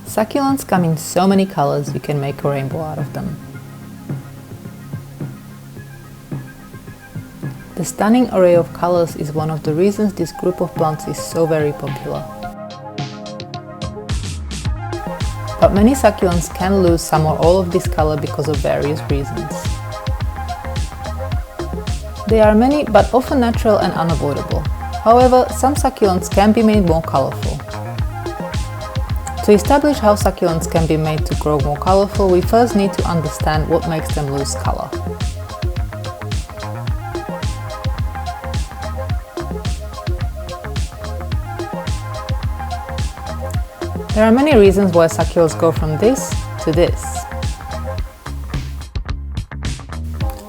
Succulents come in so many colors you can make a rainbow out of them. The stunning array of colors is one of the reasons this group of plants is so very popular. But many succulents can lose some or all of this color because of various reasons. There are many but often natural and unavoidable. However, some succulents can be made more colorful. To establish how succulents can be made to grow more colorful, we first need to understand what makes them lose color. There are many reasons why succulents go from this to this.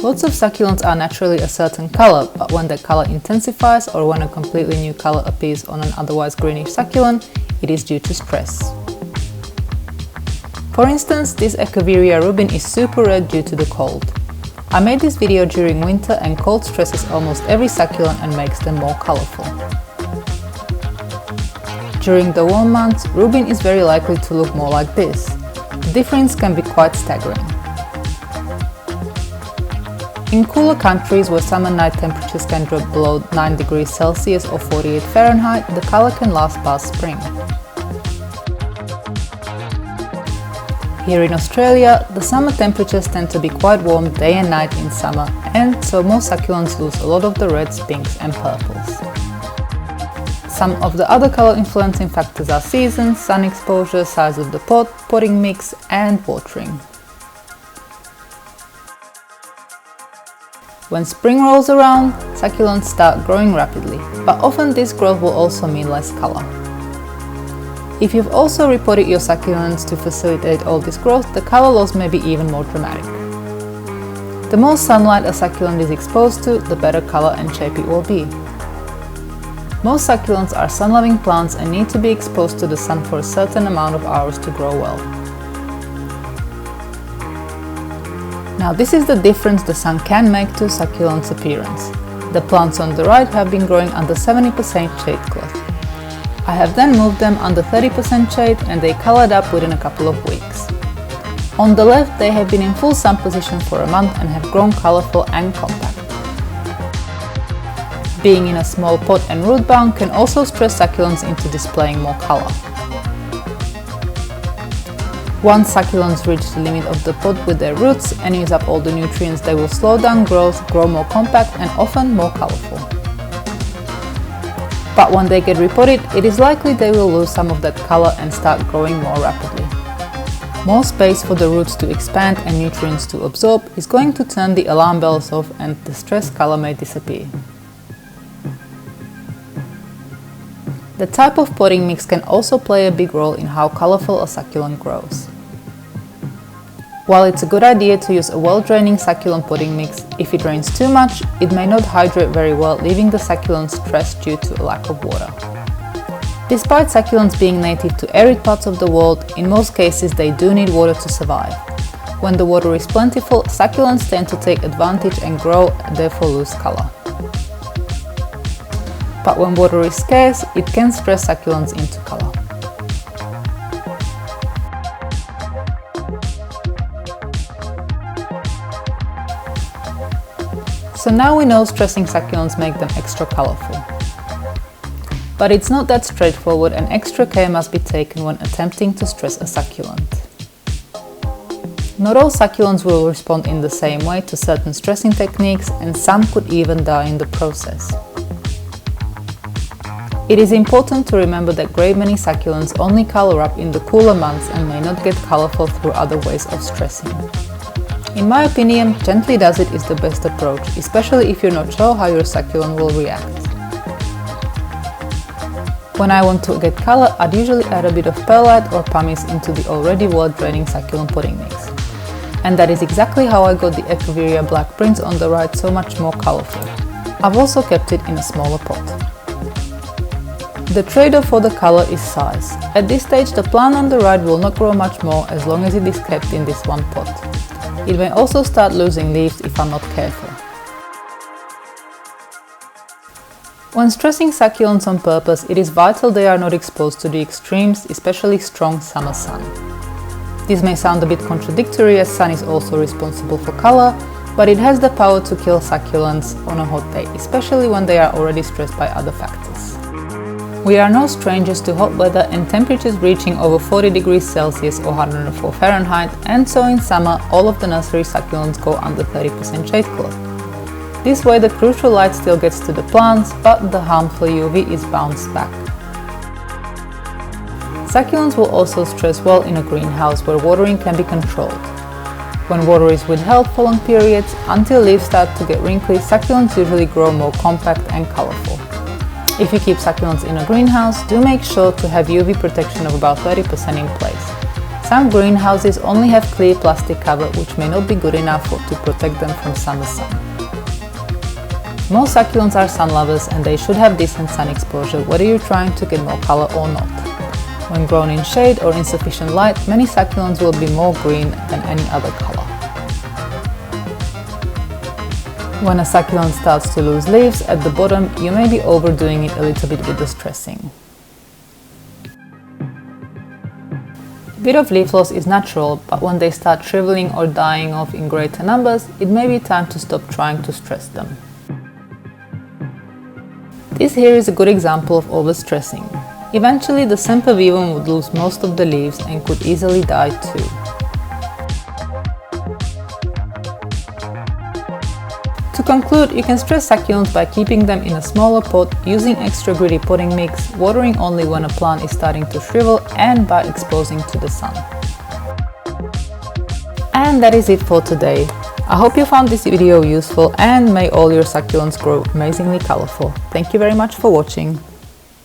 Lots of succulents are naturally a certain color, but when that color intensifies or when a completely new color appears on an otherwise greenish succulent, it is due to stress. For instance, this Echeveria rubin is super red due to the cold. I made this video during winter and cold stresses almost every succulent and makes them more colorful. During the warm months, rubin is very likely to look more like this. The difference can be quite staggering. In cooler countries where summer night temperatures can drop below 9 degrees Celsius or 48 Fahrenheit, the color can last past spring. Here in Australia, the summer temperatures tend to be quite warm day and night in summer, and so most succulents lose a lot of the reds, pinks and purples. Some of the other color influencing factors are season, sun exposure, size of the pot, potting mix and watering. When spring rolls around, succulents start growing rapidly, but often this growth will also mean less color. If you've also repotted your succulents to facilitate all this growth, the color loss may be even more dramatic. The more sunlight a succulent is exposed to, the better color and shape it will be. Most succulents are sun-loving plants and need to be exposed to the sun for a certain amount of hours to grow well. Now this is the difference the sun can make to succulents' appearance. The plants on the right have been growing under 70% shade cloth. I have then moved them under 30% shade and they colored up within a couple of weeks. On the left, they have been in full sun position for a month and have grown colorful and compact. Being in a small pot and root bound can also stress succulents into displaying more color. Once succulents reach the limit of the pot with their roots and use up all the nutrients, they will slow down growth, grow more compact and often more colorful. But when they get repotted, it is likely they will lose some of that color and start growing more rapidly. More space for the roots to expand and nutrients to absorb is going to turn the alarm bells off and the stress color may disappear. The type of potting mix can also play a big role in how colorful a succulent grows. While it's a good idea to use a well-draining succulent potting mix, if it rains too much, it may not hydrate very well, leaving the succulents stressed due to a lack of water. Despite succulents being native to arid parts of the world, in most cases they do need water to survive. When the water is plentiful, succulents tend to take advantage and grow, and therefore lose color. But when water is scarce, it can stress succulents into color. So now we know stressing succulents make them extra colorful. But it's not that straightforward and extra care must be taken when attempting to stress a succulent. Not all succulents will respond in the same way to certain stressing techniques and some could even die in the process. It is important to remember that great many succulents only color up in the cooler months and may not get colorful through other ways of stressing. In my opinion, gently does it is the best approach, especially if you're not sure how your succulent will react. When I want to get color, I'd usually add a bit of perlite or pumice into the already well-draining succulent potting mix. And that is exactly how I got the Echeveria Black Prince on the right so much more colorful. I've also kept it in a smaller pot. The trade-off for the color is size. At this stage, the plant on the right will not grow much more as long as it is kept in this one pot. It may also start losing leaves if I'm not careful. When stressing succulents on purpose, it is vital they are not exposed to the extremes, especially strong summer sun. This may sound a bit contradictory as sun is also responsible for color, but it has the power to kill succulents on a hot day, especially when they are already stressed by other factors. We are no strangers to hot weather and temperatures reaching over 40 degrees Celsius or 104 Fahrenheit, and so in summer all of the nursery succulents go under 30% shade cloth. This way the crucial light still gets to the plants, but the harmful UV is bounced back. Succulents will also stress well in a greenhouse where watering can be controlled. When water is withheld for long periods, until leaves start to get wrinkly, succulents usually grow more compact and colorful. If you keep succulents in a greenhouse, do make sure to have UV protection of about 30% in place. Some greenhouses only have clear plastic cover, which may not be good enough to protect them from summer sun. Most succulents are sun lovers and they should have decent sun exposure whether you're trying to get more color or not. When grown in shade or insufficient light, many succulents will be more green than any other color. When a succulent starts to lose leaves at the bottom, you may be overdoing it a little bit with the stressing. A bit of leaf loss is natural, but when they start shriveling or dying off in greater numbers, it may be time to stop trying to stress them. This here is a good example of overstressing. Eventually the sempervivum would lose most of the leaves and could easily die too. To conclude, you can stress succulents by keeping them in a smaller pot, using extra gritty potting mix, watering only when a plant is starting to shrivel, and by exposing to the sun. And that is it for today. I hope you found this video useful and may all your succulents grow amazingly colorful. Thank you very much for watching.